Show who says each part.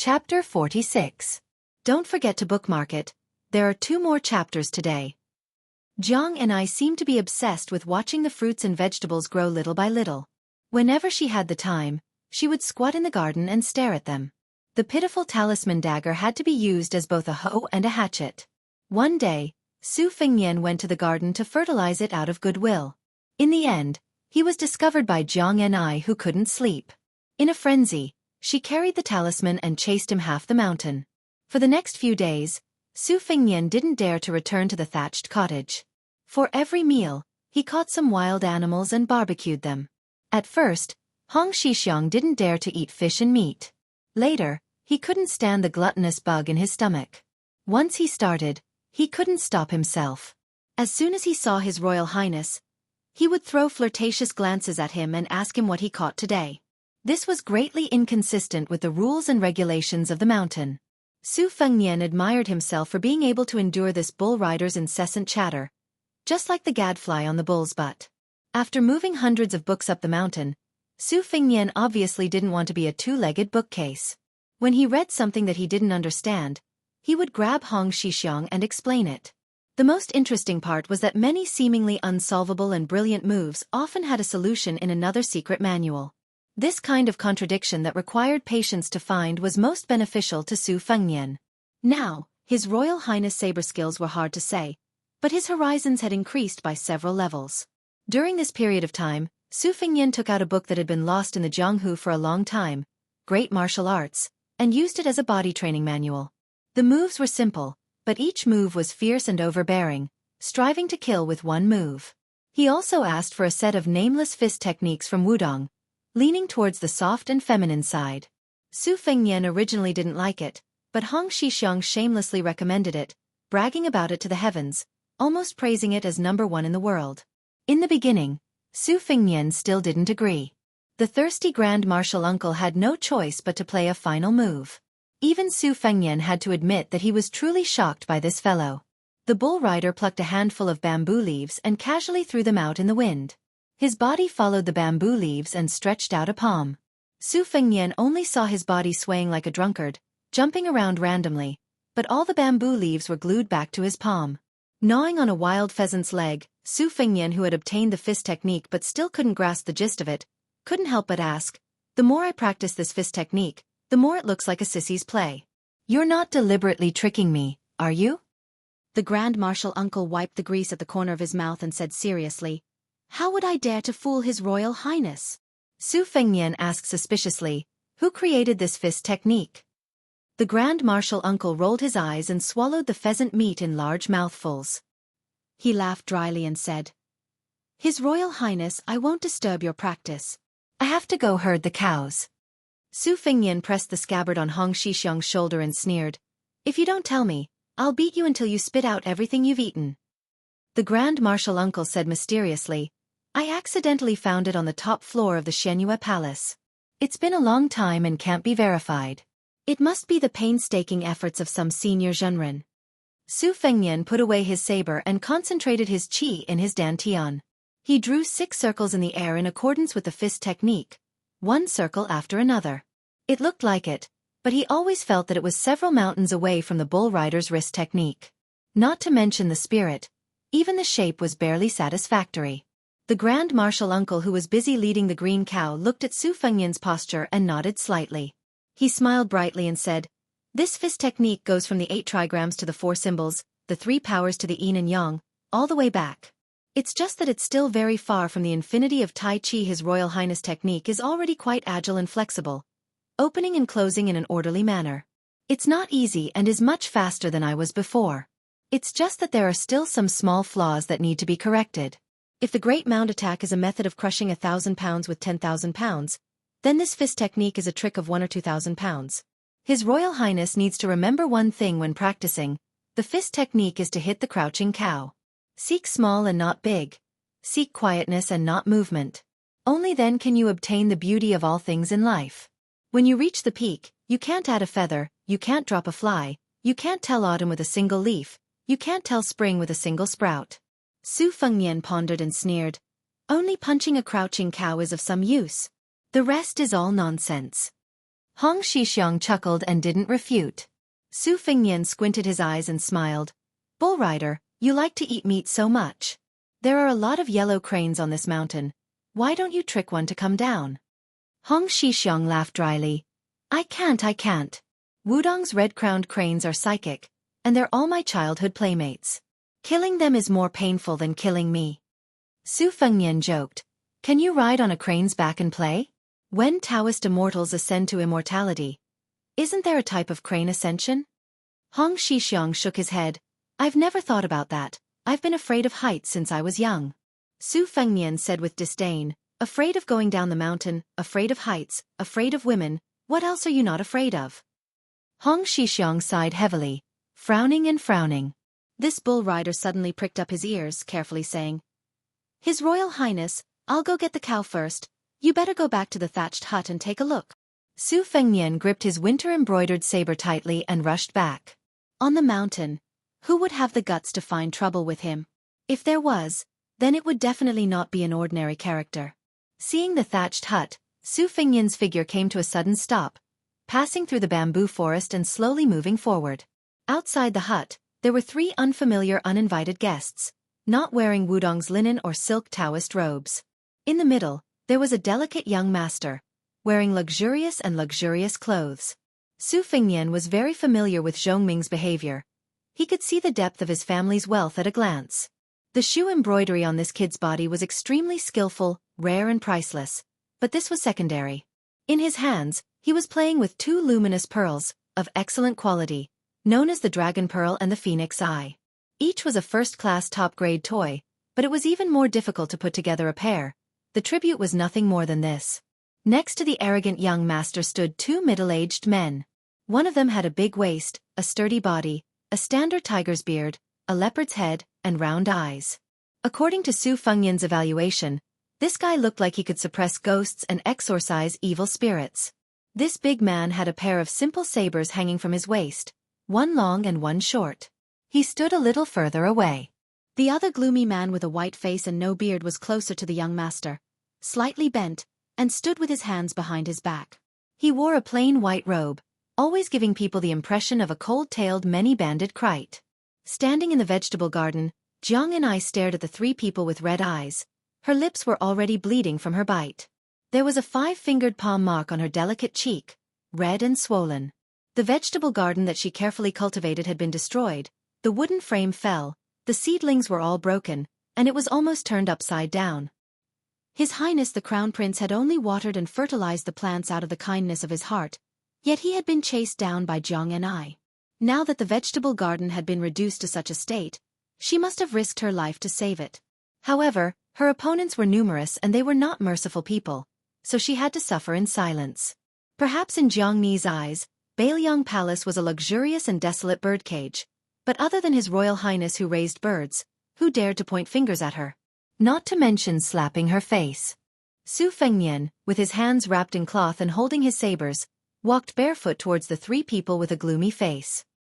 Speaker 1: Chapter 46. Don't forget to bookmark it. There are 2 more chapters today. Jiang and I seemed to be obsessed with watching the fruits and vegetables grow little by little. Whenever she had the time, she would squat in the garden and stare at them. The pitiful talisman dagger had to be used as both a hoe and a hatchet. One day, Su Fengnian went to the garden to fertilize it out of goodwill. In the end, he was discovered by Jiang and I, who couldn't sleep. In a frenzy, she carried the talisman and chased him half the mountain. For the next few days, Su Fengnian didn't dare to return to the thatched cottage. For every meal, he caught some wild animals and barbecued them. At first, Hong Shixiang didn't dare to eat fish and meat. Later, he couldn't stand the gluttonous bug in his stomach. Once he started, he couldn't stop himself. As soon as he saw His Royal Highness, he would throw flirtatious glances at him and ask him what he caught today. This was greatly inconsistent with the rules and regulations of the mountain. Su Fengnian admired himself for being able to endure this bull rider's incessant chatter, just like the gadfly on the bull's butt. After moving hundreds of books up the mountain, Su Fengnian obviously didn't want to be a 2-legged bookcase. When he read something that he didn't understand, he would grab Hong Shixiang and explain it. The most interesting part was that many seemingly unsolvable and brilliant moves often had a solution in another secret manual. This kind of contradiction that required patience to find was most beneficial to Su Fengnian. Now, His Royal Highness' saber skills were hard to say, but his horizons had increased by several levels. During this period of time, Su Fengnian took out a book that had been lost in the Jianghu for a long time, Great Martial Arts, and used it as a body training manual. The moves were simple, but each move was fierce and overbearing, striving to kill with one move. He also asked for a set of nameless fist techniques from Wudong, leaning towards the soft and feminine side. Su Fengnian originally didn't like it, but Hong Shixiang shamelessly recommended it, bragging about it to the heavens, almost praising it as #1 in the world. In the beginning, Su Fengnian still didn't agree. The thirsty Grand Marshal uncle had no choice but to play a final move. Even Su Fengnian had to admit that he was truly shocked by this fellow. The bull rider plucked a handful of bamboo leaves and casually threw them out in the wind. His body followed the bamboo leaves and stretched out a palm. Su Fengnian only saw his body swaying like a drunkard, jumping around randomly, but all the bamboo leaves were glued back to his palm. Gnawing on a wild pheasant's leg, Su Fengnian, who had obtained the fist technique but still couldn't grasp the gist of it, couldn't help but ask, "The more I practice this fist technique, the more it looks like a sissy's play. You're not deliberately tricking me, are you?" The Grand Marshal uncle wiped the grease at the corner of his mouth and said seriously, "How would I dare to fool His Royal Highness?" Su Fengnian asked suspiciously, "Who created this fist technique?" The Grand Marshal uncle rolled his eyes and swallowed the pheasant meat in large mouthfuls. He laughed dryly and said, "His Royal Highness, I won't disturb your practice. I have to go herd the cows." Su Fengnian pressed the scabbard on Hong Shixiang's shoulder and sneered, "If you don't tell me, I'll beat you until you spit out everything you've eaten." The Grand Marshal uncle said mysteriously, "I accidentally found it on the top floor of the Shenyue Palace. It's been a long time and can't be verified. It must be the painstaking efforts of some senior Zhenren." Su Fengnian put away his saber and concentrated his qi in his dantian. He drew 6 circles in the air in accordance with the fist technique, one circle after another. It looked like it, but he always felt that it was several mountains away from the bull rider's wrist technique. Not to mention the spirit, even the shape was barely satisfactory. The Grand Marshal uncle, who was busy leading the green cow, looked at Su Fengnian's posture and nodded slightly. He smiled brightly and said, "This fist technique goes from the 8 trigrams to the 4 symbols, the 3 powers to the yin and yang, all the way back. It's just that it's still very far from the infinity of Tai Chi. His Royal Highness technique is already quite agile and flexible, opening and closing in an orderly manner. It's not easy and is much faster than I was before. It's just that there are still some small flaws that need to be corrected. If the Great Mound Attack is a method of crushing 1,000 pounds with 10,000 pounds, then this fist technique is a trick of 1 or 2,000 pounds. His Royal Highness needs to remember one thing when practicing. The fist technique is to hit the crouching cow. Seek small and not big. Seek quietness and not movement. Only then can you obtain the beauty of all things in life. When you reach the peak, you can't add a feather, you can't drop a fly, you can't tell autumn with a single leaf, you can't tell spring with a single sprout." Su Fengnian pondered and sneered, "Only punching a crouching cow is of some use. The rest is all nonsense." Hong Xixiang chuckled and didn't refute. Su Fengnian squinted his eyes and smiled. Bull rider, you like to eat meat so much. There are a lot of yellow cranes on this mountain. Why don't you trick one to come down? Hong Xixiang laughed dryly. I can't. Wudong's red-crowned cranes are psychic, and they're all my childhood playmates. Killing them is more painful than killing me. Su Fengnian joked. Can you ride on a crane's back and play? When Taoist immortals ascend to immortality, isn't there a type of crane ascension? Hong Xixiang shook his head. I've never thought about that. I've been afraid of heights since I was young. Su Fengnian said with disdain. Afraid of going down the mountain, afraid of heights, afraid of women, what else are you not afraid of? Hong Xixiang sighed heavily, frowning and frowning. This bull rider suddenly pricked up his ears, carefully saying, His Royal Highness, I'll go get the cow first. You better go back to the thatched hut and take a look. Su Fengnian gripped his winter-embroidered saber tightly and rushed back. On the mountain, who would have the guts to find trouble with him? If there was, then it would definitely not be an ordinary character. Seeing the thatched hut, Su Fengnian's figure came to a sudden stop, passing through the bamboo forest and slowly moving forward. Outside the hut, there were 3 unfamiliar uninvited guests, not wearing Wudong's linen or silk Taoist robes. In the middle, there was a delicate young master, wearing luxurious clothes. Su Fengnian was very familiar with Zhongming's behavior. He could see the depth of his family's wealth at a glance. The shoe embroidery on this kid's body was extremely skillful, rare and priceless, but this was secondary. In his hands, he was playing with 2 luminous pearls, of excellent quality, known as the Dragon Pearl and the Phoenix Eye. Each was a first-class top-grade toy, but it was even more difficult to put together a pair. The tribute was nothing more than this. Next to the arrogant young master stood 2 middle-aged men. One of them had a big waist, a sturdy body, a standard tiger's beard, a leopard's head, and round eyes. According to Su Fengnian's evaluation, this guy looked like he could suppress ghosts and exorcise evil spirits. This big man had a pair of simple sabers hanging from his waist, one long and one short. He stood a little further away. The other gloomy man with a white face and no beard was closer to the young master, slightly bent, and stood with his hands behind his back. He wore a plain white robe, always giving people the impression of a cold-tailed many-banded kite. Standing in the vegetable garden, Jiang and I stared at the 3 people with red eyes. Her lips were already bleeding from her bite. There was a 5-fingered palm mark on her delicate cheek, red and swollen. The vegetable garden that she carefully cultivated had been destroyed, the wooden frame fell, the seedlings were all broken, and it was almost turned upside down. His Highness the Crown Prince had only watered and fertilized the plants out of the kindness of his heart, yet he had been chased down by Jiang and I. Now that the vegetable garden had been reduced to such a state, she must have risked her life to save it. However, her opponents were numerous and they were not merciful people, so she had to suffer in silence. Perhaps in Jiang Ni's eyes, Bailiang Palace was a luxurious and desolate birdcage, but other than His Royal Highness who raised birds, who dared to point fingers at her? Not to mention slapping her face. Su Fengnian, with his hands wrapped in cloth and holding his sabers, walked barefoot towards the 3 people with a gloomy face.